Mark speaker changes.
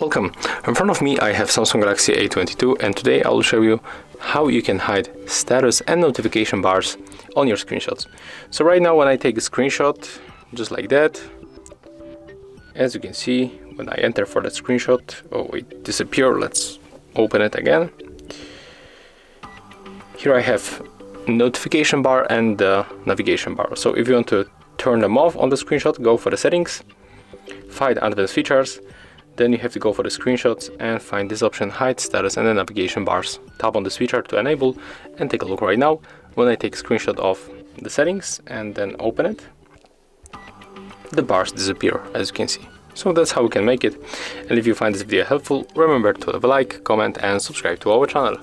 Speaker 1: Welcome. In front of me I have Samsung Galaxy A22, and today I will show you how you can hide status and notification bars on your screenshots. So right now when I take a screenshot, just like that, as you can see, when I enter for that screenshot, oh, it disappeared. Let's open it again. Here I have notification bar and the navigation bar. So if you want to turn them off on the screenshot, go for the settings, find advanced features, then you have to go for the screenshots and find this option, hide status and the navigation bars. Tap on this feature to enable and take a look right now. When I take a screenshot of the settings and then open it, the bars disappear, as you can see. So that's how we can make it. And if you find this video helpful, remember to leave a like, comment and subscribe to our channel.